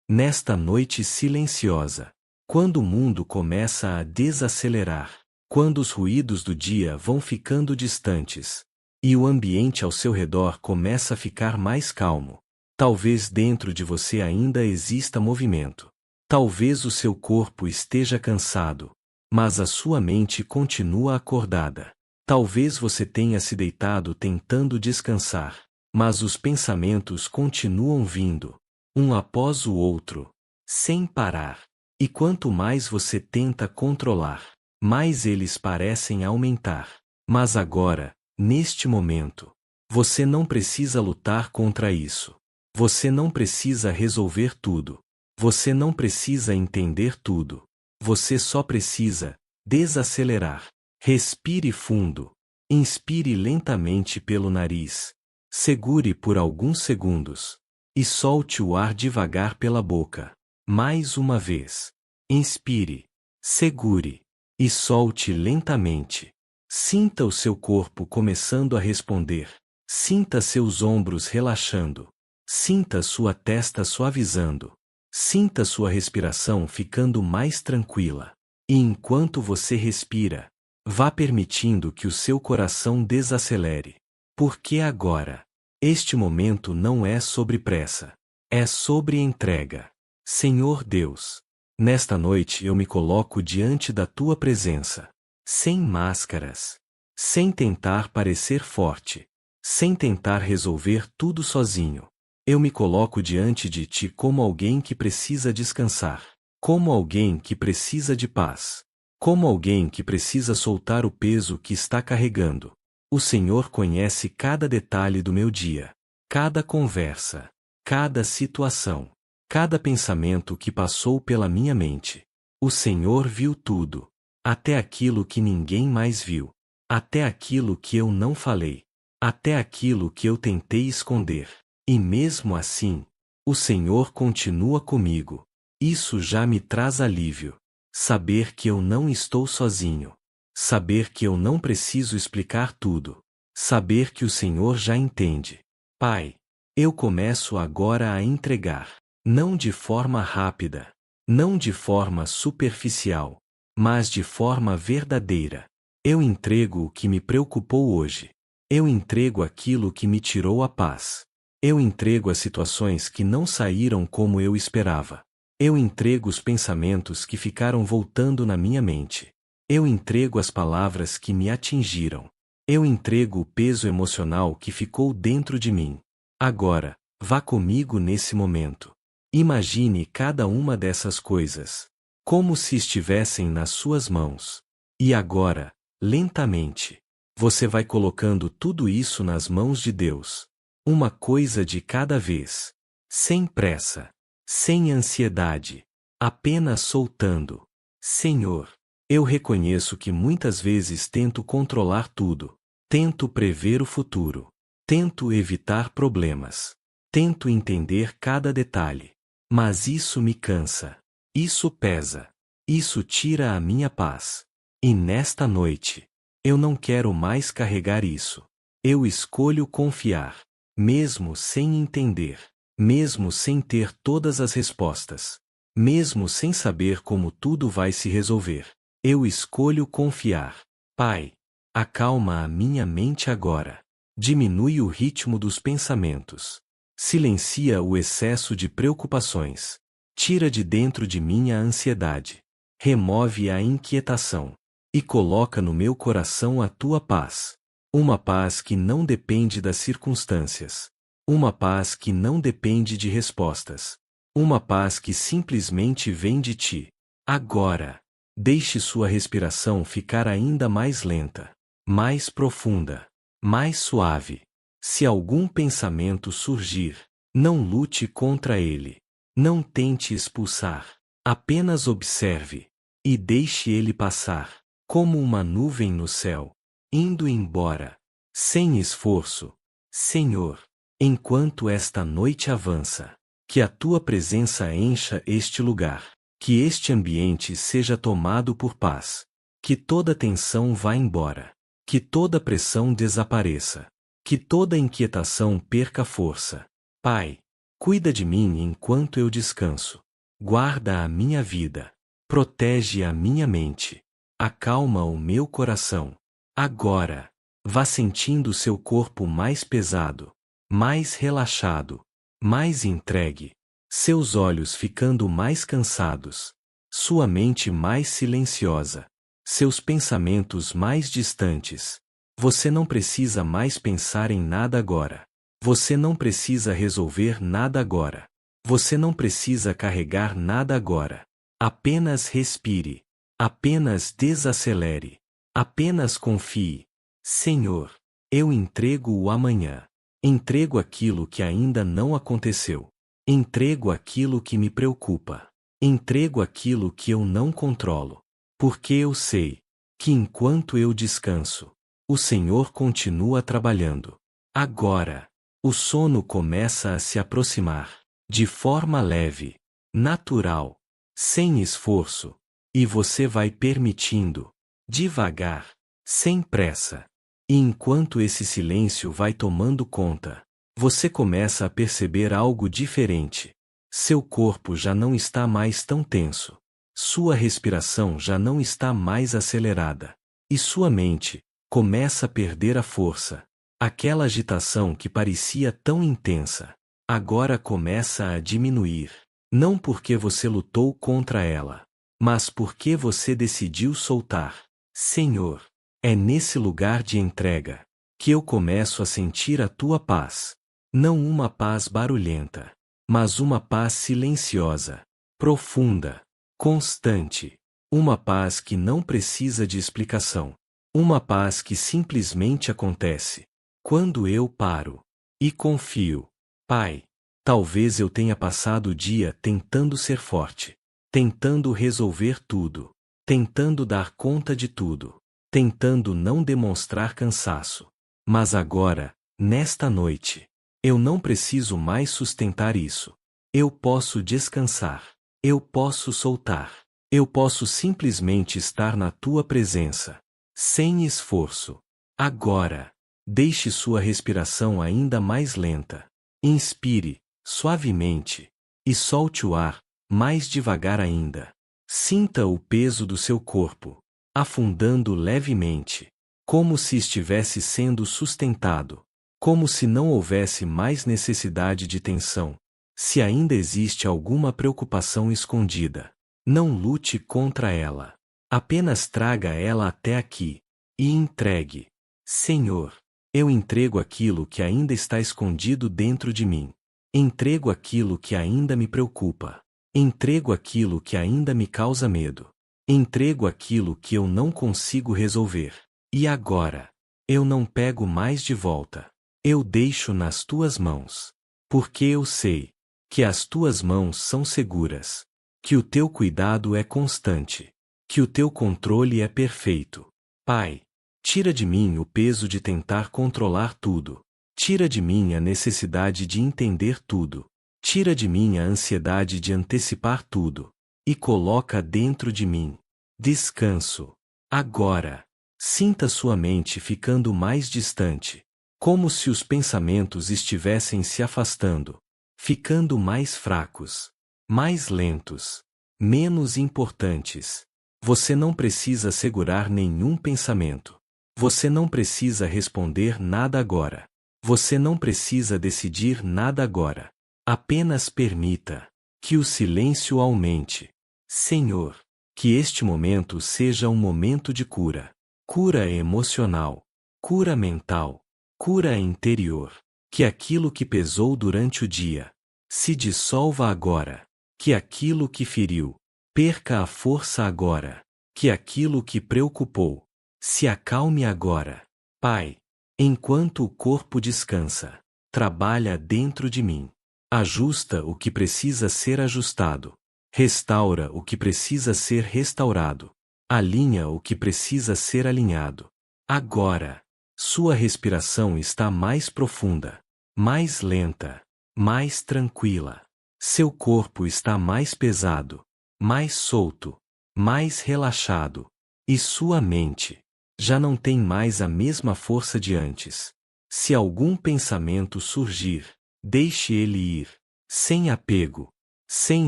nesta noite silenciosa, quando o mundo começa a desacelerar, quando os ruídos do dia vão ficando distantes, e o ambiente ao seu redor começa a ficar mais calmo, talvez dentro de você ainda exista movimento. Talvez o seu corpo esteja cansado, mas a sua mente continua acordada. Talvez você tenha se deitado tentando descansar, mas os pensamentos continuam vindo, um após o outro, sem parar. E quanto mais você tenta controlar, mais eles parecem aumentar. Mas agora, neste momento, você não precisa lutar contra isso. Você não precisa resolver tudo. Você não precisa entender tudo. Você só precisa desacelerar. Respire fundo. Inspire lentamente pelo nariz. Segure por alguns segundos. E solte o ar devagar pela boca. Mais uma vez. Inspire. Segure. E solte lentamente. Sinta o seu corpo começando a responder. Sinta seus ombros relaxando. Sinta sua testa suavizando. Sinta sua respiração ficando mais tranquila. E enquanto você respira, vá permitindo que o seu coração desacelere. Porque agora, este momento não é sobre pressa. É sobre entrega. Senhor Deus, nesta noite eu me coloco diante da tua presença. Sem máscaras. Sem tentar parecer forte. Sem tentar resolver tudo sozinho. Eu me coloco diante de ti como alguém que precisa descansar, como alguém que precisa de paz, como alguém que precisa soltar o peso que está carregando. O Senhor conhece cada detalhe do meu dia, cada conversa, cada situação, cada pensamento que passou pela minha mente. O Senhor viu tudo, até aquilo que ninguém mais viu, até aquilo que eu não falei, até aquilo que eu tentei esconder. E mesmo assim, o Senhor continua comigo. Isso já me traz alívio. Saber que eu não estou sozinho. Saber que eu não preciso explicar tudo. Saber que o Senhor já entende. Pai, eu começo agora a entregar. Não de forma rápida. Não de forma superficial. Mas de forma verdadeira. Eu entrego o que me preocupou hoje. Eu entrego aquilo que me tirou a paz. Eu entrego as situações que não saíram como eu esperava. Eu entrego os pensamentos que ficaram voltando na minha mente. Eu entrego as palavras que me atingiram. Eu entrego o peso emocional que ficou dentro de mim. Agora, vá comigo nesse momento. Imagine cada uma dessas coisas, como se estivessem nas suas mãos. E agora, lentamente, você vai colocando tudo isso nas mãos de Deus. Uma coisa de cada vez. Sem pressa. Sem ansiedade. Apenas soltando. Senhor, eu reconheço que muitas vezes tento controlar tudo. Tento prever o futuro. Tento evitar problemas. Tento entender cada detalhe. Mas isso me cansa. Isso pesa. Isso tira a minha paz. E nesta noite, eu não quero mais carregar isso. Eu escolho confiar. Mesmo sem entender, mesmo sem ter todas as respostas, mesmo sem saber como tudo vai se resolver, eu escolho confiar. Pai, acalma a minha mente agora. Diminui o ritmo dos pensamentos. Silencia o excesso de preocupações. Tira de dentro de mim a ansiedade. Remove a inquietação. E coloca no meu coração a tua paz. Uma paz que não depende das circunstâncias. Uma paz que não depende de respostas. Uma paz que simplesmente vem de ti. Agora, deixe sua respiração ficar ainda mais lenta, mais profunda, mais suave. Se algum pensamento surgir, não lute contra ele. Não tente expulsar. Apenas observe. E deixe ele passar, como uma nuvem no céu. Indo embora, sem esforço. Senhor, enquanto esta noite avança, que a tua presença encha este lugar, que este ambiente seja tomado por paz, que toda tensão vá embora, que toda pressão desapareça, que toda inquietação perca força. Pai, Cuida de mim enquanto eu descanso. Guarda a minha vida. Protege a minha mente. Acalma o meu coração. Agora, vá sentindo seu corpo mais pesado, mais relaxado, mais entregue. Seus olhos ficando mais cansados. Sua mente mais silenciosa. Seus pensamentos mais distantes. Você não precisa mais pensar em nada agora. Você não precisa resolver nada agora. Você não precisa carregar nada agora. Apenas respire. Apenas desacelere. Apenas confie. Senhor, eu entrego o amanhã. Entrego aquilo que ainda não aconteceu. Entrego aquilo que me preocupa. Entrego aquilo que eu não controlo. Porque eu sei que enquanto eu descanso, o Senhor continua trabalhando. Agora, o sono começa a se aproximar, de forma leve, natural, sem esforço, e você vai permitindo, devagar, sem pressa. E enquanto esse silêncio vai tomando conta, você começa a perceber algo diferente. Seu corpo já não está mais tão tenso. Sua respiração já não está mais acelerada. E sua mente começa a perder a força. Aquela agitação que parecia tão intensa, agora começa a diminuir. Não porque você lutou contra ela, mas porque você decidiu soltar. Senhor, é nesse lugar de entrega que eu começo a sentir a tua paz. Não uma paz barulhenta, mas uma paz silenciosa, profunda, constante. Uma paz que não precisa de explicação. Uma paz que simplesmente acontece. Quando eu paro e confio, Pai, talvez eu tenha passado o dia tentando ser forte, tentando resolver tudo, tentando dar conta de tudo, tentando não demonstrar cansaço. Mas agora, nesta noite, eu não preciso mais sustentar isso. Eu posso descansar. Eu posso soltar. Eu posso simplesmente estar na tua presença, sem esforço. Agora, deixe sua respiração ainda mais lenta. Inspire, suavemente, e solte o ar, mais devagar ainda. Sinta o peso do seu corpo, afundando levemente, como se estivesse sendo sustentado, como se não houvesse mais necessidade de tensão. Se ainda existe alguma preocupação escondida, não lute contra ela. Apenas traga ela até aqui e entregue. Senhor, eu entrego aquilo que ainda está escondido dentro de mim. Entrego aquilo que ainda me preocupa. Entrego aquilo que ainda me causa medo. Entrego aquilo que eu não consigo resolver. E agora, eu não pego mais de volta. Eu deixo nas tuas mãos. Porque eu sei que as tuas mãos são seguras. Que o teu cuidado é constante. Que o teu controle é perfeito. Pai, tira de mim o peso de tentar controlar tudo. Tira de mim a necessidade de entender tudo. Tira de mim a ansiedade de antecipar tudo. E coloca dentro de mim descanso. Agora, sinta sua mente ficando mais distante. Como se os pensamentos estivessem se afastando. Ficando mais fracos. Mais lentos. Menos importantes. Você não precisa segurar nenhum pensamento. Você não precisa responder nada agora. Você não precisa decidir nada agora. Apenas permita que o silêncio aumente. Senhor, que este momento seja um momento de cura. Cura emocional. Cura mental. Cura interior. Que aquilo que pesou durante o dia se dissolva agora. Que aquilo que feriu perca a força agora. Que aquilo que preocupou se acalme agora. Pai, enquanto o corpo descansa, trabalha dentro de mim. Ajusta o que precisa ser ajustado. Restaura o que precisa ser restaurado. Alinha o que precisa ser alinhado. Agora, sua respiração está mais profunda, mais lenta, mais tranquila. Seu corpo está mais pesado, mais solto, mais relaxado. E sua mente já não tem mais a mesma força de antes. Se algum pensamento surgir, deixe ele ir. sem apego, sem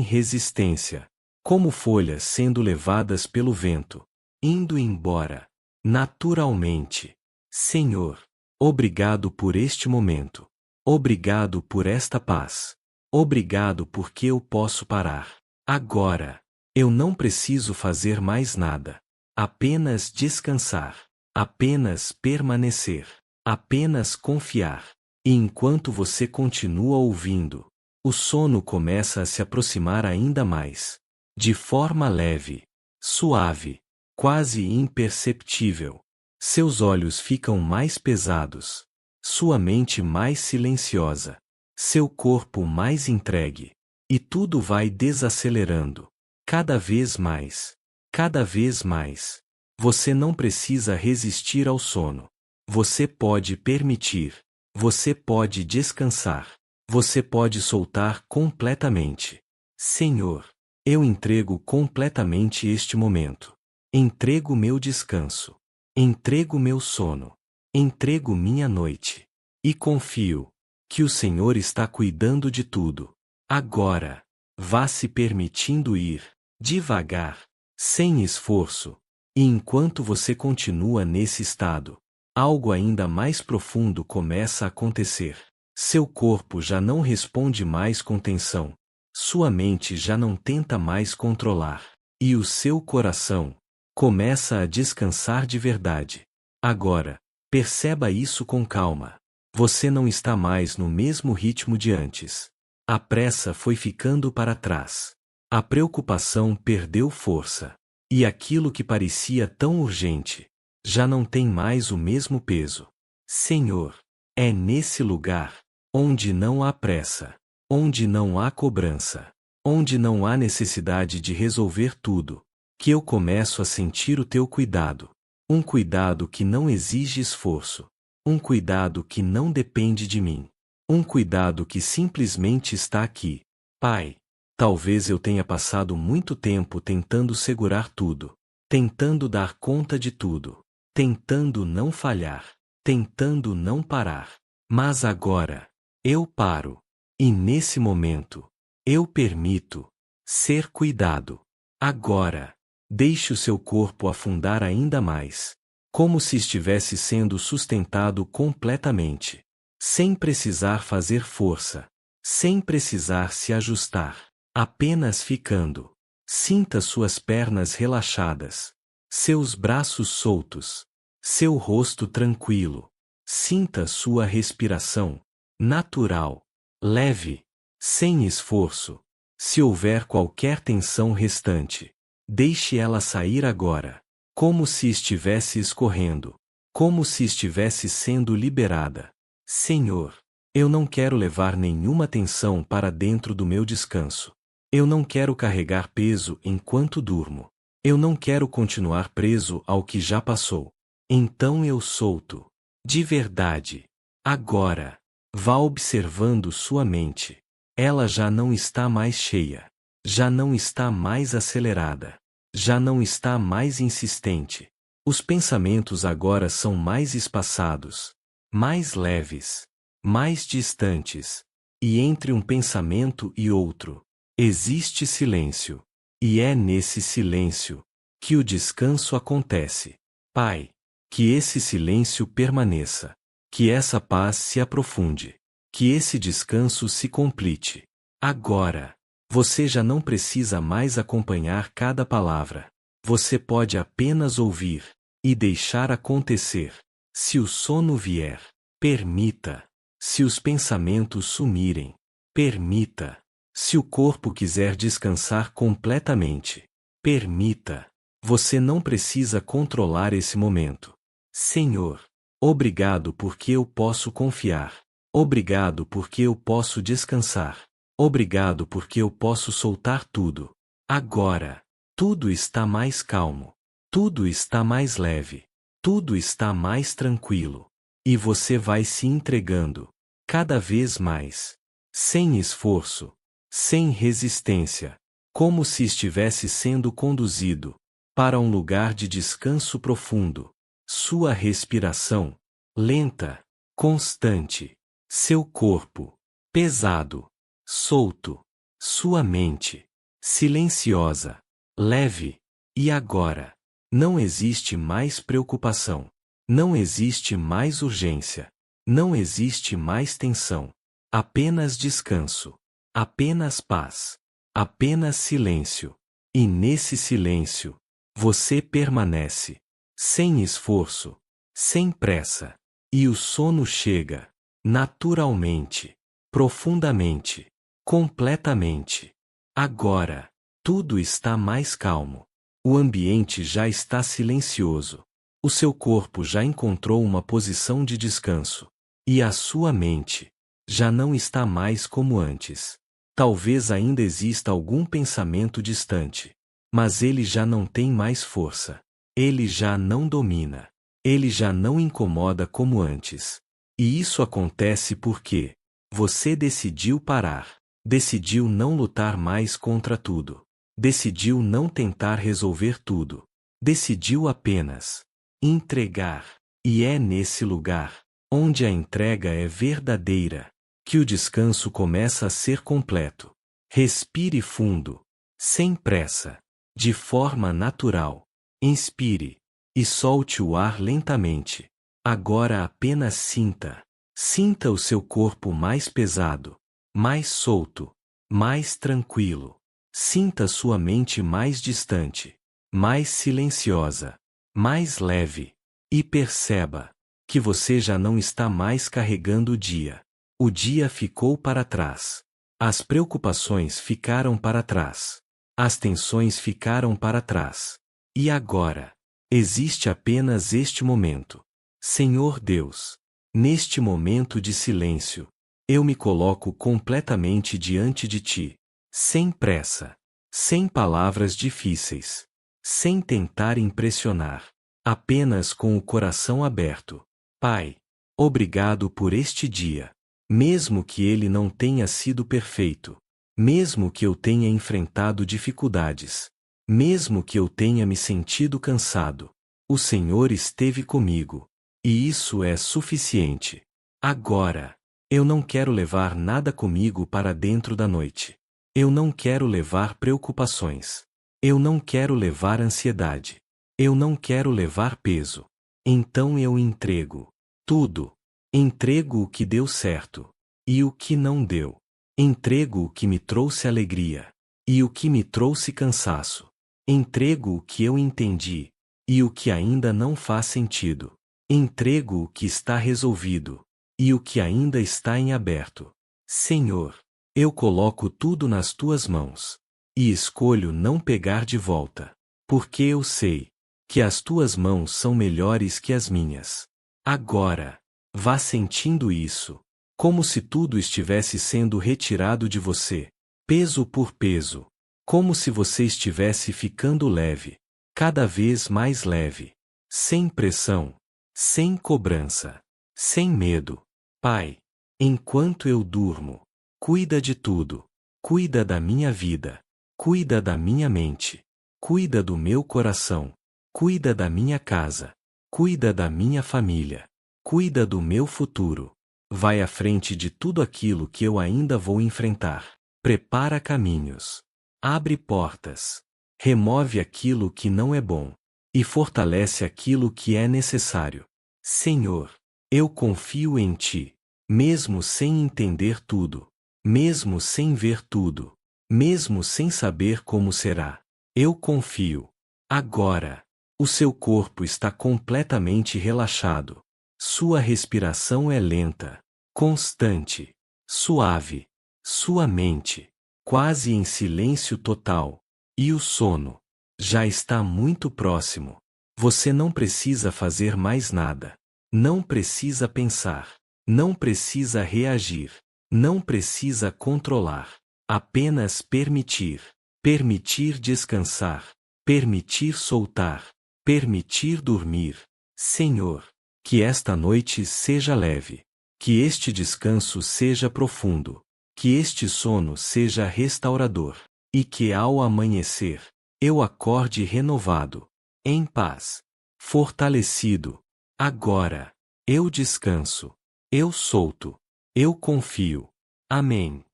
resistência, como folhas sendo levadas pelo vento, indo embora, naturalmente. Senhor, obrigado por este momento. Obrigado por esta paz. Obrigado porque eu posso parar. Agora, eu não preciso fazer mais nada. Apenas descansar. Apenas permanecer. Apenas confiar. E enquanto você continua ouvindo, o sono começa a se aproximar ainda mais. De forma leve, suave, quase imperceptível. Seus olhos ficam mais pesados. Sua mente mais silenciosa. Seu corpo mais entregue. E tudo vai desacelerando. Cada vez mais. Cada vez mais. Você não precisa resistir ao sono. Você pode permitir. Você pode descansar. Você pode soltar completamente. Senhor, eu entrego completamente este momento. Entrego meu descanso. Entrego meu sono. Entrego minha noite. E confio que o Senhor está cuidando de tudo. Agora, vá se permitindo ir, devagar, sem esforço. E enquanto você continua nesse estado, algo ainda mais profundo começa a acontecer. Seu corpo já não responde mais com tensão. Sua mente já não tenta mais controlar. E o seu coração começa a descansar de verdade. Agora, perceba isso com calma. Você não está mais no mesmo ritmo de antes. A pressa foi ficando para trás. A preocupação perdeu força. E aquilo que parecia tão urgente já não tem mais o mesmo peso. Senhor, é nesse lugar onde não há pressa, onde não há cobrança, onde não há necessidade de resolver tudo, que eu começo a sentir o teu cuidado. Um cuidado que não exige esforço. Um cuidado que não depende de mim. Um cuidado que simplesmente está aqui. Pai, talvez eu tenha passado muito tempo tentando segurar tudo, tentando dar conta de tudo, tentando não falhar, tentando não parar. Mas agora, eu paro. E nesse momento, eu permito ser cuidado. Agora, deixe o seu corpo afundar ainda mais, como se estivesse sendo sustentado completamente, sem precisar fazer força, sem precisar se ajustar, apenas ficando. Sinta suas pernas relaxadas, seus braços soltos, seu rosto tranquilo. Sinta sua respiração, natural, leve, sem esforço. Se houver qualquer tensão restante, deixe ela sair agora, como se estivesse escorrendo, como se estivesse sendo liberada. Senhor, eu não quero levar nenhuma tensão para dentro do meu descanso. Eu não quero carregar peso enquanto durmo. Eu não quero continuar preso ao que já passou. Então eu solto. De verdade. Agora, vá observando sua mente. Ela já não está mais cheia. Já não está mais acelerada. Já não está mais insistente. Os pensamentos agora são mais espaçados, mais leves, mais distantes. E entre um pensamento e outro, existe silêncio. E é nesse silêncio que o descanso acontece. Pai, que esse silêncio permaneça. Que essa paz se aprofunde. Que esse descanso se complete. Agora, você já não precisa mais acompanhar cada palavra. Você pode apenas ouvir e deixar acontecer. Se o sono vier, permita. Se os pensamentos sumirem, permita. Se o corpo quiser descansar completamente, permita. Você não precisa controlar esse momento. Senhor, obrigado porque eu posso confiar. Obrigado porque eu posso descansar. Obrigado porque eu posso soltar tudo. Agora, tudo está mais calmo. Tudo está mais leve. Tudo está mais tranquilo. E você vai se entregando, cada vez mais, sem esforço, sem resistência, como se estivesse sendo conduzido para um lugar de descanso profundo. Sua respiração, lenta, constante. Seu corpo, pesado. solto. Sua mente, silenciosa, leve. E agora? Não existe mais preocupação. Não existe mais urgência. Não existe mais tensão. Apenas descanso. Apenas paz. Apenas silêncio. E nesse silêncio, você permanece. Sem esforço. Sem pressa. E o sono chega. Naturalmente. Profundamente. Completamente. Agora, tudo está mais calmo. O ambiente já está silencioso. O seu corpo já encontrou uma posição de descanso. E a sua mente já não está mais como antes. Talvez ainda exista algum pensamento distante. Mas ele já não tem mais força. Ele já não domina. Ele já não incomoda como antes. E isso acontece porque você decidiu parar. Decidiu não lutar mais contra tudo. Decidiu não tentar resolver tudo. Decidiu apenas entregar. E é nesse lugar, onde a entrega é verdadeira, que o descanso começa a ser completo. Respire fundo, sem pressa, de forma natural. Inspire e solte o ar lentamente. Agora apenas sinta. Sinta o seu corpo mais pesado, mais solto, mais tranquilo. Sinta sua mente mais distante, mais silenciosa, mais leve. E perceba que você já não está mais carregando o dia. O dia ficou para trás. As preocupações ficaram para trás. As tensões ficaram para trás. E agora, existe apenas este momento. Senhor Deus, neste momento de silêncio, eu me coloco completamente diante de Ti, sem pressa, sem palavras difíceis, sem tentar impressionar, apenas com o coração aberto. Pai, obrigado por este dia, mesmo que ele não tenha sido perfeito, mesmo que eu tenha enfrentado dificuldades, mesmo que eu tenha me sentido cansado, o Senhor esteve comigo, e isso é suficiente. Agora, eu não quero levar nada comigo para dentro da noite. Eu não quero levar preocupações. Eu não quero levar ansiedade. Eu não quero levar peso. Então eu entrego tudo. Entrego o que deu certo e o que não deu. Entrego o que me trouxe alegria e o que me trouxe cansaço. Entrego o que eu entendi e o que ainda não faz sentido. Entrego o que está resolvido e o que ainda está em aberto. Senhor, eu coloco tudo nas tuas mãos e escolho não pegar de volta, porque eu sei que as tuas mãos são melhores que as minhas. Agora, vá sentindo isso, como se tudo estivesse sendo retirado de você, peso por peso, como se você estivesse ficando leve, cada vez mais leve, sem pressão, sem cobrança, sem medo. Pai, enquanto eu durmo, cuida de tudo, cuida da minha vida, cuida da minha mente, cuida do meu coração, cuida da minha casa, cuida da minha família, cuida do meu futuro. Vai à frente de tudo aquilo que eu ainda vou enfrentar. Prepara caminhos, abre portas, remove aquilo que não é bom e fortalece aquilo que é necessário. Senhor, eu confio em Ti, mesmo sem entender tudo, mesmo sem ver tudo, mesmo sem saber como será. Eu confio. Agora, o seu corpo está completamente relaxado. Sua respiração é lenta, constante, suave. Sua mente, quase em silêncio total. E o sono já está muito próximo. Você não precisa fazer mais nada. Não precisa pensar. Não precisa reagir. Não precisa controlar. Apenas permitir. Permitir descansar. Permitir soltar. Permitir dormir. Senhor, que esta noite seja leve. Que este descanso seja profundo. Que este sono seja restaurador. E que ao amanhecer, eu acorde renovado, em paz, fortalecido. Agora, eu descanso, eu solto, eu confio. Amém.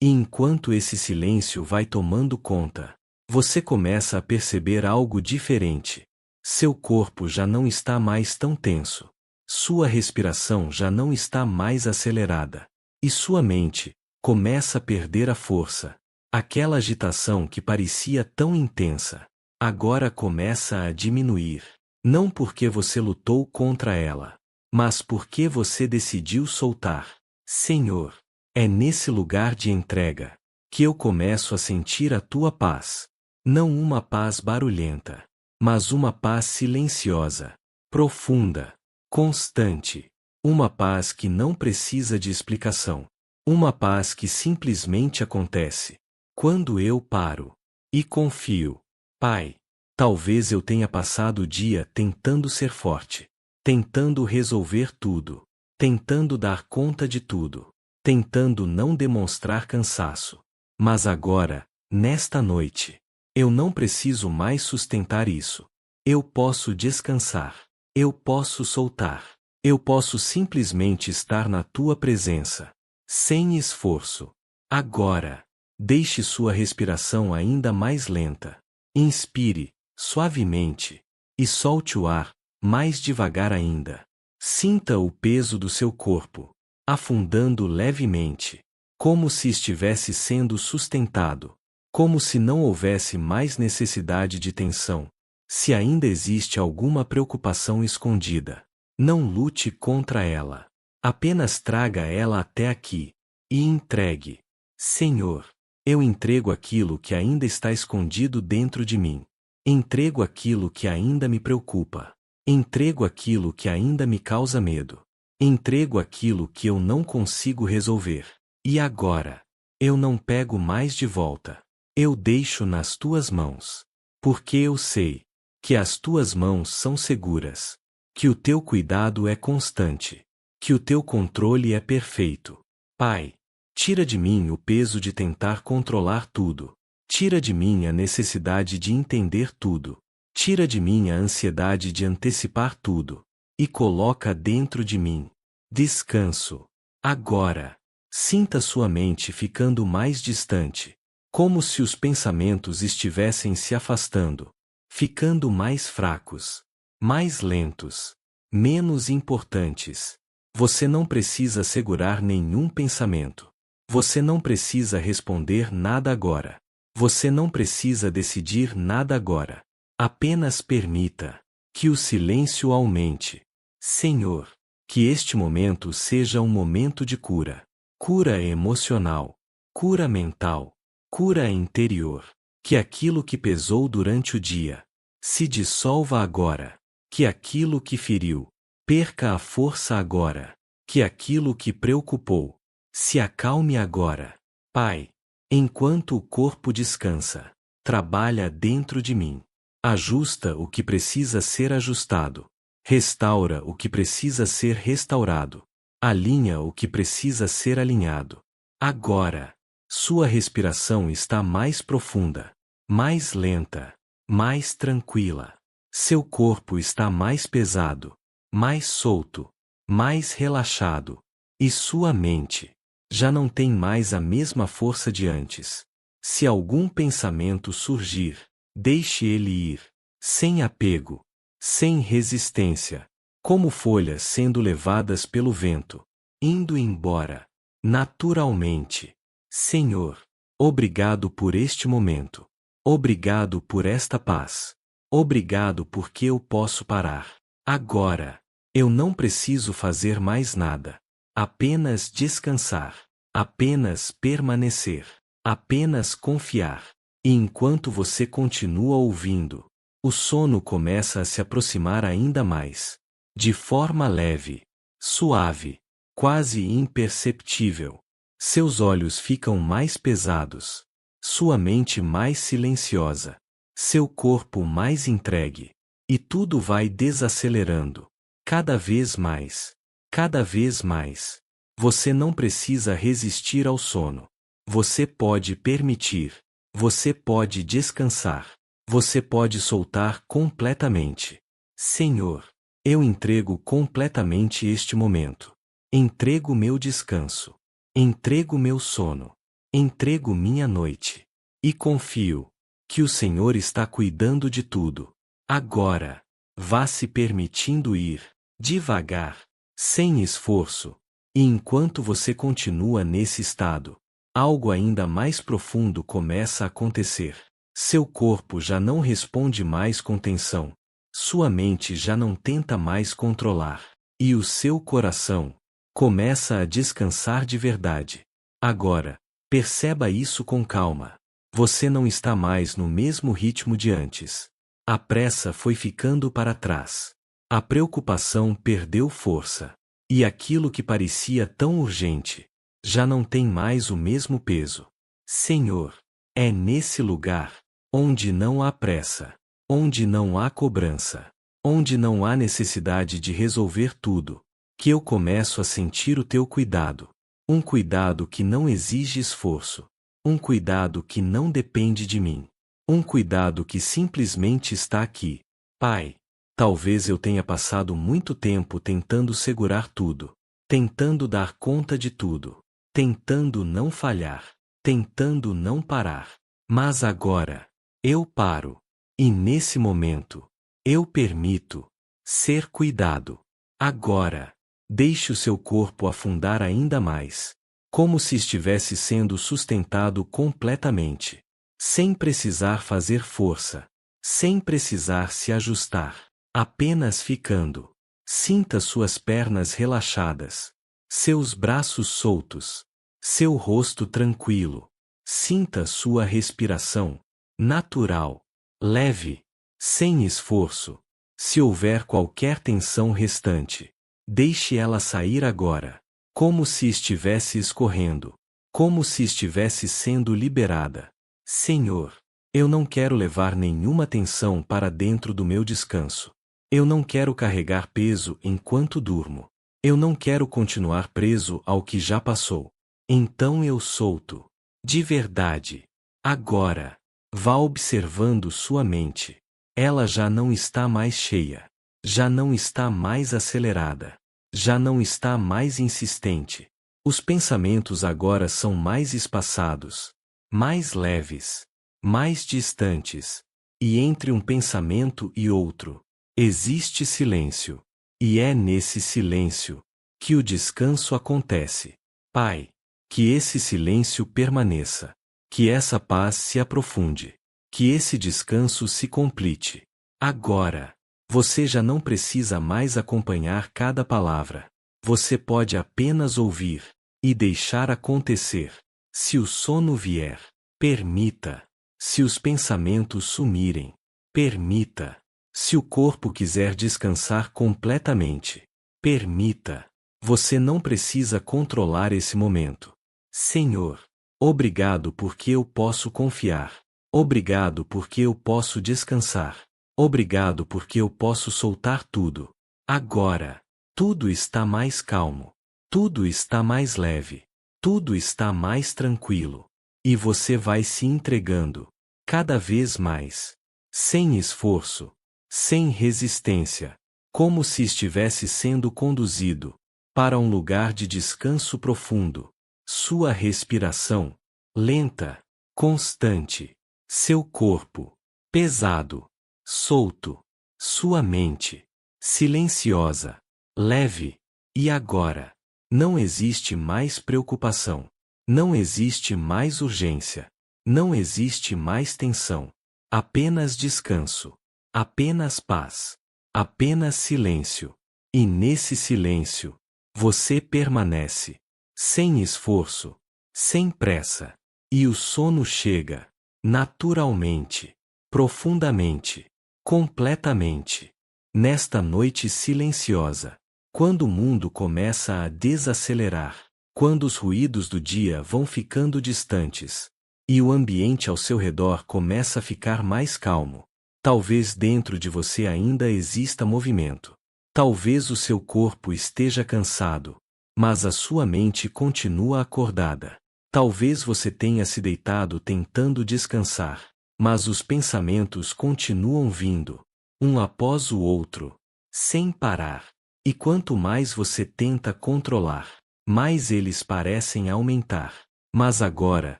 E enquanto esse silêncio vai tomando conta, você começa a perceber algo diferente. Seu corpo já não está mais tão tenso. Sua respiração já não está mais acelerada. E sua mente começa a perder a força. Aquela agitação que parecia tão intensa, agora começa a diminuir. Não porque você lutou contra ela, mas porque você decidiu soltar. Senhor, é nesse lugar de entrega que eu começo a sentir a tua paz. Não uma paz barulhenta, mas uma paz silenciosa, profunda, constante. Uma paz que não precisa de explicação. Uma paz que simplesmente acontece quando eu paro e confio. Pai, talvez eu tenha passado o dia tentando ser forte, tentando resolver tudo, tentando dar conta de tudo, tentando não demonstrar cansaço. Mas agora, nesta noite, eu não preciso mais sustentar isso. Eu posso descansar. Eu posso soltar. Eu posso simplesmente estar na tua presença, sem esforço. Agora, deixe sua respiração ainda mais lenta. Inspire, suavemente, e solte o ar, mais devagar ainda. Sinta o peso do seu corpo, afundando levemente, como se estivesse sendo sustentado, como se não houvesse mais necessidade de tensão. Se ainda existe alguma preocupação escondida, não lute contra ela. Apenas traga ela até aqui e entregue. Senhor, eu entrego aquilo que ainda está escondido dentro de mim. Entrego aquilo que ainda me preocupa. Entrego aquilo que ainda me causa medo. Entrego aquilo que eu não consigo resolver. E agora, eu não pego mais de volta. Eu deixo nas tuas mãos. Porque eu sei que as tuas mãos são seguras. Que o teu cuidado é constante. Que o teu controle é perfeito. Pai, tira de mim o peso de tentar controlar tudo. Tira de mim a necessidade de entender tudo. Tira de mim a ansiedade de antecipar tudo. E coloca dentro de mim descanso. Agora, sinta sua mente ficando mais distante, como se os pensamentos estivessem se afastando, ficando mais fracos, mais lentos, menos importantes. Você não precisa segurar nenhum pensamento. Você não precisa responder nada agora. Você não precisa decidir nada agora. Apenas permita que o silêncio aumente. Senhor, que este momento seja um momento de cura. Cura emocional, cura mental, cura interior. Que aquilo que pesou durante o dia se dissolva agora. Que aquilo que feriu perca a força agora. Que aquilo que preocupou se acalme agora. Pai, enquanto o corpo descansa, trabalha dentro de mim. Ajusta o que precisa ser ajustado. Restaura o que precisa ser restaurado. Alinha o que precisa ser alinhado. Agora, sua respiração está mais profunda, mais lenta, mais tranquila. Seu corpo está mais pesado, mais solto, mais relaxado. E sua mente já não tem mais a mesma força de antes. Se algum pensamento surgir, deixe ele ir, sem apego, sem resistência, como folhas sendo levadas pelo vento, indo embora, naturalmente. Senhor, obrigado por este momento. Obrigado por esta paz. Obrigado porque eu posso parar. Agora, eu não preciso fazer mais nada. Apenas descansar. Apenas permanecer. Apenas confiar. E enquanto você continua ouvindo, o sono começa a se aproximar ainda mais. De forma leve, suave, quase imperceptível. Seus olhos ficam mais pesados. Sua mente mais silenciosa. Seu corpo mais entregue. E tudo vai desacelerando. Cada vez mais. Cada vez mais. Você não precisa resistir ao sono. Você pode permitir. Você pode descansar. Você pode soltar completamente. Senhor, eu entrego completamente este momento. Entrego meu descanso. Entrego meu sono. Entrego minha noite. E confio que o Senhor está cuidando de tudo. Agora, vá se permitindo ir, devagar, sem esforço. E enquanto você continua nesse estado, algo ainda mais profundo começa a acontecer. Seu corpo já não responde mais com tensão. Sua mente já não tenta mais controlar. E o seu coração começa a descansar de verdade. Agora, perceba isso com calma. Você não está mais no mesmo ritmo de antes. A pressa foi ficando para trás. A preocupação perdeu força. E aquilo que parecia tão urgente já não tem mais o mesmo peso. Senhor, é nesse lugar onde não há pressa, onde não há cobrança, onde não há necessidade de resolver tudo, que eu começo a sentir o teu cuidado. Um cuidado que não exige esforço. Um cuidado que não depende de mim. Um cuidado que simplesmente está aqui. Pai, talvez eu tenha passado muito tempo tentando segurar tudo, tentando dar conta de tudo, tentando não falhar, tentando não parar. Mas agora, eu paro. E nesse momento, eu permito ser cuidado. Agora, deixe o seu corpo afundar ainda mais, como se estivesse sendo sustentado completamente, sem precisar fazer força, sem precisar se ajustar. Apenas ficando. Sinta suas pernas relaxadas, seus braços soltos, seu rosto tranquilo. Sinta sua respiração, natural, leve, sem esforço. Se houver qualquer tensão restante, deixe ela sair agora, como se estivesse escorrendo, como se estivesse sendo liberada. Senhor, eu não quero levar nenhuma tensão para dentro do meu descanso. Eu não quero carregar peso enquanto durmo. Eu não quero continuar preso ao que já passou. Então eu solto. De verdade. Agora. Vá observando sua mente. Ela já não está mais cheia. Já não está mais acelerada. Já não está mais insistente. Os pensamentos agora são mais espaçados, mais leves, mais distantes. E entre um pensamento e outro, existe silêncio. E é nesse silêncio que o descanso acontece. Pai, que esse silêncio permaneça. Que essa paz se aprofunde. Que esse descanso se complete. Agora, você já não precisa mais acompanhar cada palavra. Você pode apenas ouvir e deixar acontecer. Se o sono vier, permita. Se os pensamentos sumirem, permita. Se o corpo quiser descansar completamente, permita. Você não precisa controlar esse momento. Senhor, obrigado porque eu posso confiar. Obrigado porque eu posso descansar. Obrigado porque eu posso soltar tudo. Agora, tudo está mais calmo. Tudo está mais leve. Tudo está mais tranquilo. E você vai se entregando, cada vez mais, sem esforço, sem resistência, como se estivesse sendo conduzido para um lugar de descanso profundo. Sua respiração, lenta, constante. Seu corpo, pesado, solto. Sua mente, silenciosa, leve. E agora, não existe mais preocupação. Não existe mais urgência. Não existe mais tensão. Apenas descanso. Apenas paz. Apenas silêncio. E nesse silêncio, você permanece. Sem esforço. Sem pressa. E o sono chega. Naturalmente. Profundamente. Completamente. Nesta noite silenciosa. Quando o mundo começa a desacelerar. Quando os ruídos do dia vão ficando distantes, e o ambiente ao seu redor começa a ficar mais calmo, talvez dentro de você ainda exista movimento. Talvez o seu corpo esteja cansado, mas a sua mente continua acordada. Talvez você tenha se deitado tentando descansar, mas os pensamentos continuam vindo, um após o outro, sem parar. E quanto mais você tenta controlar, mais eles parecem aumentar. Mas agora,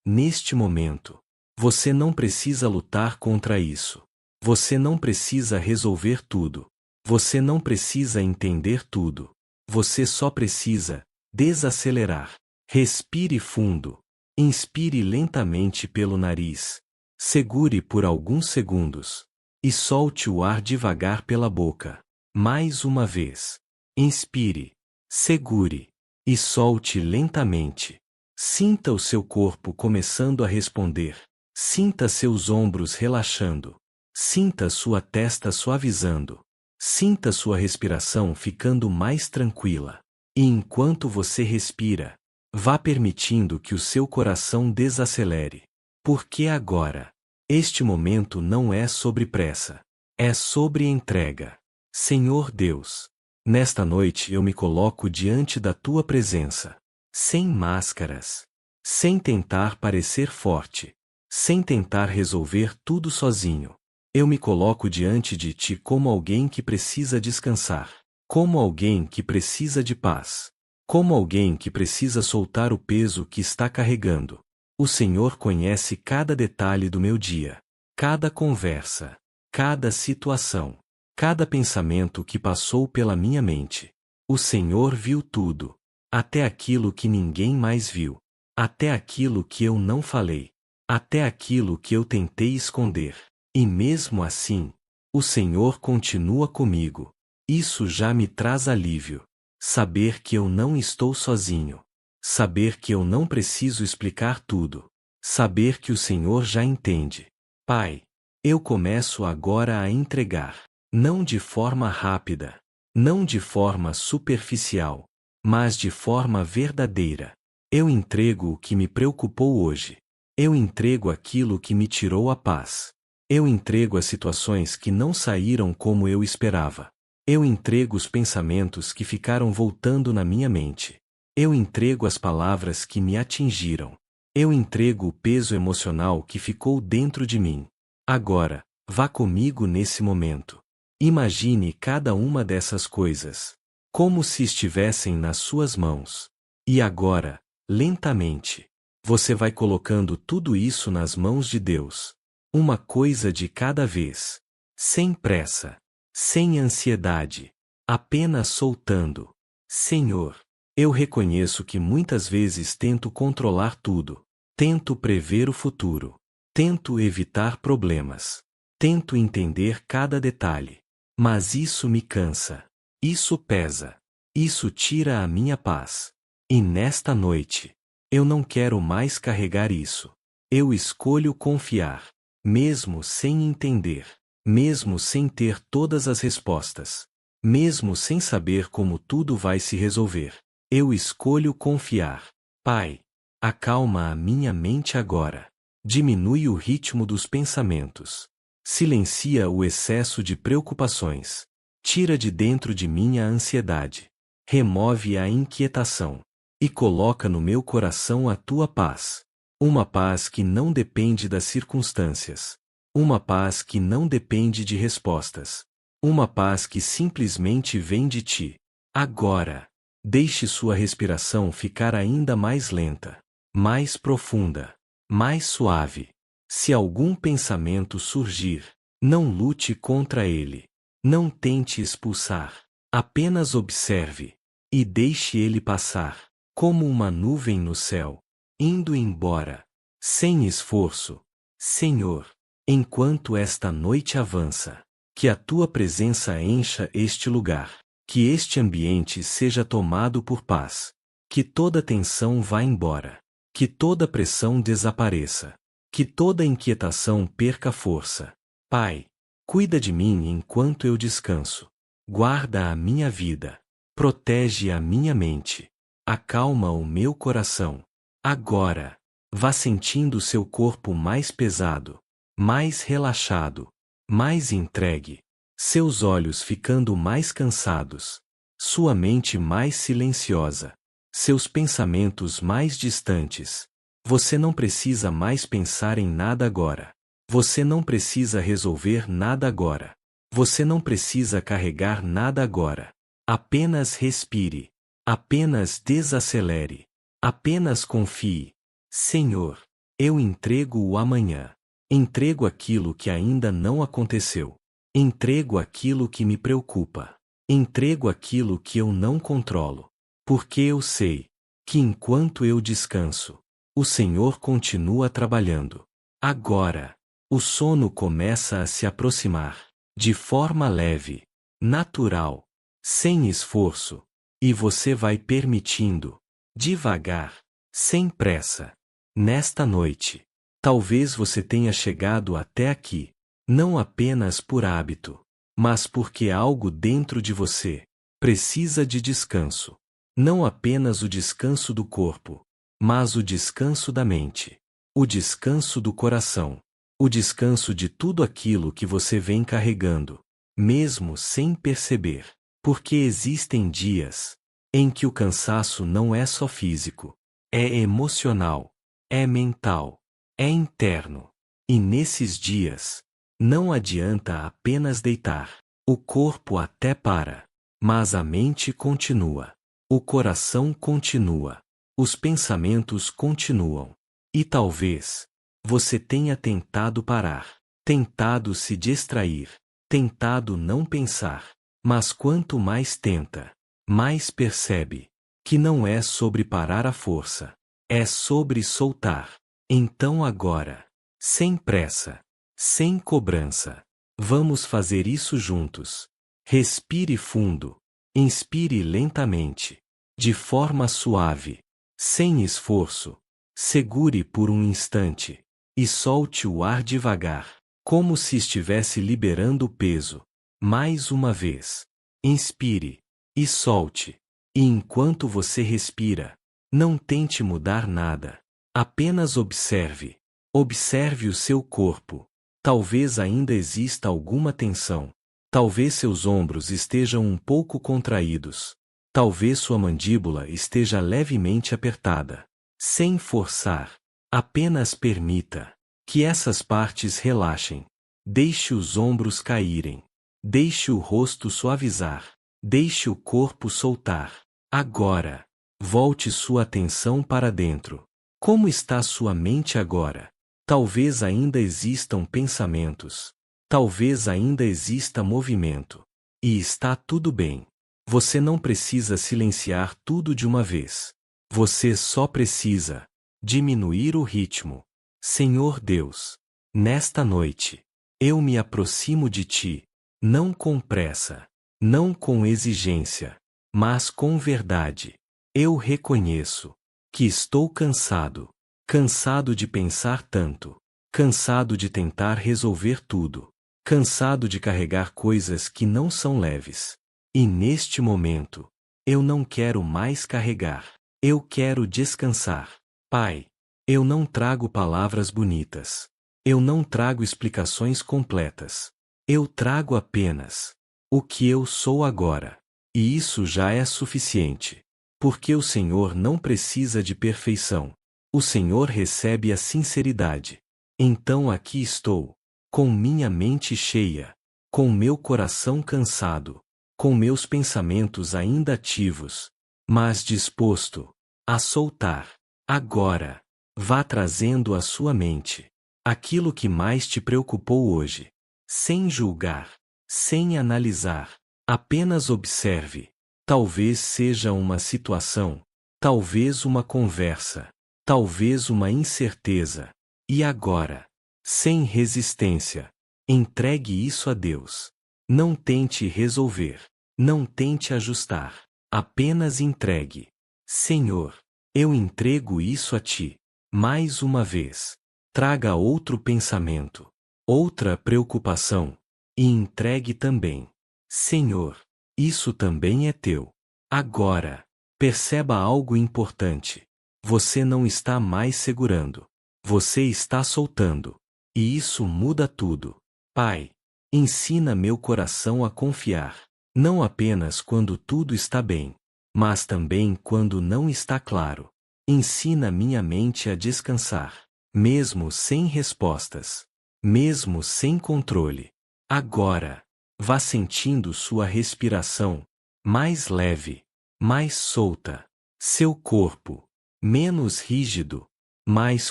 neste momento, você não precisa lutar contra isso. Você não precisa resolver tudo. Você não precisa entender tudo. Você só precisa desacelerar. Respire fundo. Inspire lentamente pelo nariz. Segure por alguns segundos. E solte o ar devagar pela boca. Mais uma vez. Inspire. Segure. E solte lentamente. Sinta o seu corpo começando a responder. Sinta seus ombros relaxando. Sinta sua testa suavizando. Sinta sua respiração ficando mais tranquila. E enquanto você respira, vá permitindo que o seu coração desacelere. Porque agora, este momento não é sobre pressa. É sobre entrega. Senhor Deus, nesta noite eu me coloco diante da tua presença. Sem máscaras. Sem tentar parecer forte. Sem tentar resolver tudo sozinho. Eu me coloco diante de ti como alguém que precisa descansar. Como alguém que precisa de paz. Como alguém que precisa soltar o peso que está carregando. O Senhor conhece cada detalhe do meu dia. Cada conversa. Cada situação. Cada pensamento que passou pela minha mente. O Senhor viu tudo. Até aquilo que ninguém mais viu. Até aquilo que eu não falei. Até aquilo que eu tentei esconder. E mesmo assim, o Senhor continua comigo. Isso já me traz alívio. Saber que eu não estou sozinho. Saber que eu não preciso explicar tudo. Saber que o Senhor já entende. Pai, eu começo agora a entregar. Não de forma rápida. Não de forma superficial. Mas de forma verdadeira. Eu entrego o que me preocupou hoje. Eu entrego aquilo que me tirou a paz. Eu entrego as situações que não saíram como eu esperava. Eu entrego os pensamentos que ficaram voltando na minha mente. Eu entrego as palavras que me atingiram. Eu entrego o peso emocional que ficou dentro de mim. Agora, vá comigo nesse momento. Imagine cada uma dessas coisas, como se estivessem nas suas mãos. E agora, lentamente, você vai colocando tudo isso nas mãos de Deus. Uma coisa de cada vez. Sem pressa. Sem ansiedade. Apenas soltando. Senhor, eu reconheço que muitas vezes tento controlar tudo. Tento prever o futuro. Tento evitar problemas. Tento entender cada detalhe. Mas isso me cansa. Isso pesa. Isso tira a minha paz. E nesta noite, eu não quero mais carregar isso. Eu escolho confiar. Mesmo sem entender, mesmo sem ter todas as respostas, mesmo sem saber como tudo vai se resolver, eu escolho confiar. Pai, acalma a minha mente agora. Diminui o ritmo dos pensamentos. Silencia o excesso de preocupações. Tira de dentro de mim a ansiedade. Remove a inquietação. E coloca no meu coração a tua paz. Uma paz que não depende das circunstâncias. Uma paz que não depende de respostas. Uma paz que simplesmente vem de ti. Agora, deixe sua respiração ficar ainda mais lenta, mais profunda, mais suave. Se algum pensamento surgir, não lute contra ele. Não tente expulsar. Apenas observe. E deixe ele passar, como uma nuvem no céu. Indo embora, sem esforço. Senhor, enquanto esta noite avança, que a tua presença encha este lugar, que este ambiente seja tomado por paz, que toda tensão vá embora, que toda pressão desapareça, que toda inquietação perca força. Pai, cuida de mim enquanto eu descanso, guarda a minha vida, protege a minha mente, acalma o meu coração. Agora, vá sentindo seu corpo mais pesado, mais relaxado, mais entregue, seus olhos ficando mais cansados, sua mente mais silenciosa, seus pensamentos mais distantes. Você não precisa mais pensar em nada agora. Você não precisa resolver nada agora. Você não precisa carregar nada agora. Apenas respire. Apenas desacelere. Apenas confie. Senhor, eu entrego o amanhã. Entrego aquilo que ainda não aconteceu. Entrego aquilo que me preocupa. Entrego aquilo que eu não controlo. Porque eu sei que enquanto eu descanso, o Senhor continua trabalhando. Agora, o sono começa a se aproximar, de forma leve, natural, sem esforço, e você vai permitindo, devagar, sem pressa. Nesta noite, talvez você tenha chegado até aqui, não apenas por hábito, mas porque algo dentro de você precisa de descanso. Não apenas o descanso do corpo, mas o descanso da mente, o descanso do coração, o descanso de tudo aquilo que você vem carregando, mesmo sem perceber. Porque existem dias em que o cansaço não é só físico, é emocional, é mental, é interno. E nesses dias, não adianta apenas deitar. O corpo até para, mas a mente continua. O coração continua. Os pensamentos continuam. E talvez você tenha tentado parar, tentado se distrair, tentado não pensar. Mas quanto mais tenta, mais percebe que não é sobre parar a força, é sobre soltar. Então agora, sem pressa, sem cobrança, vamos fazer isso juntos. Respire fundo, inspire lentamente, de forma suave, sem esforço. Segure por um instante e solte o ar devagar, como se estivesse liberando o peso. Mais uma vez. Inspire e solte. E enquanto você respira, não tente mudar nada. Apenas observe. Observe o seu corpo. Talvez ainda exista alguma tensão. Talvez seus ombros estejam um pouco contraídos. Talvez sua mandíbula esteja levemente apertada. Sem forçar. Apenas permita que essas partes relaxem. Deixe os ombros caírem. Deixe o rosto suavizar. Deixe o corpo soltar. Agora, volte sua atenção para dentro. Como está sua mente agora? Talvez ainda existam pensamentos. Talvez ainda exista movimento. E está tudo bem. Você não precisa silenciar tudo de uma vez. Você só precisa diminuir o ritmo. Senhor Deus, nesta noite, eu me aproximo de Ti, não com pressa, não com exigência, mas com verdade. Eu reconheço que estou cansado, cansado de pensar tanto, cansado de tentar resolver tudo, cansado de carregar coisas que não são leves. E neste momento, eu não quero mais carregar, eu quero descansar. Pai, eu não trago palavras bonitas. Eu não trago explicações completas. Eu trago apenas o que eu sou agora. E isso já é suficiente. Porque o Senhor não precisa de perfeição. O Senhor recebe a sinceridade. Então aqui estou, com minha mente cheia, com meu coração cansado, com meus pensamentos ainda ativos, mas disposto a soltar. Agora, vá trazendo à sua mente aquilo que mais te preocupou hoje, sem julgar, sem analisar, apenas observe. Talvez seja uma situação, talvez uma conversa, talvez uma incerteza. E agora, sem resistência, entregue isso a Deus. Não tente resolver, não tente ajustar, apenas entregue. Senhor, eu entrego isso a Ti. Mais uma vez, traga outro pensamento, outra preocupação, e entregue também. Senhor, isso também é Teu. Agora, perceba algo importante. Você não está mais segurando. Você está soltando. E isso muda tudo. Pai, ensina meu coração a confiar, não apenas quando tudo está bem, mas também quando não está claro. Ensina minha mente a descansar, mesmo sem respostas, mesmo sem controle. Agora, vá sentindo sua respiração, mais leve, mais solta, seu corpo, menos rígido, mais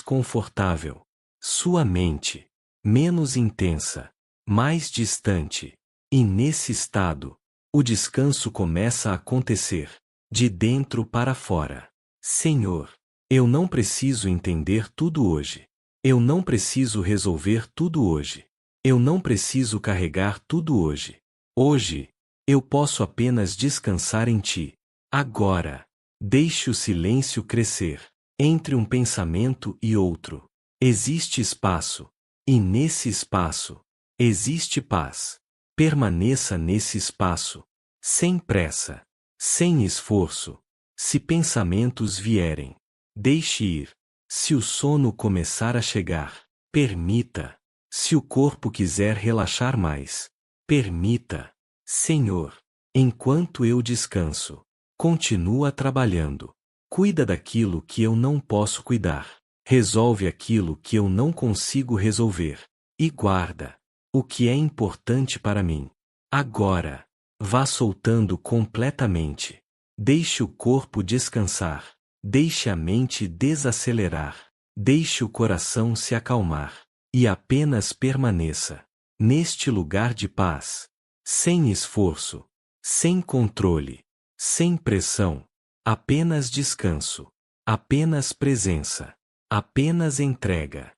confortável. Sua mente, menos intensa, mais distante. E nesse estado, o descanso começa a acontecer, de dentro para fora. Senhor, eu não preciso entender tudo hoje. Eu não preciso resolver tudo hoje. Eu não preciso carregar tudo hoje. Hoje, eu posso apenas descansar em Ti. Agora, deixe o silêncio crescer. Entre um pensamento e outro, existe espaço. E nesse espaço, existe paz. Permaneça nesse espaço, sem pressa, sem esforço. Se pensamentos vierem, deixe ir. Se o sono começar a chegar, permita. Se o corpo quiser relaxar mais, permita. Senhor, enquanto eu descanso, continua trabalhando. Cuida daquilo que eu não posso cuidar. Resolve aquilo que eu não consigo resolver. E guarda o que é importante para mim. Agora, vá soltando completamente. Deixe o corpo descansar. Deixe a mente desacelerar. Deixe o coração se acalmar. E apenas permaneça neste lugar de paz. Sem esforço. Sem controle. Sem pressão. Apenas descanso. Apenas presença. Apenas entrega.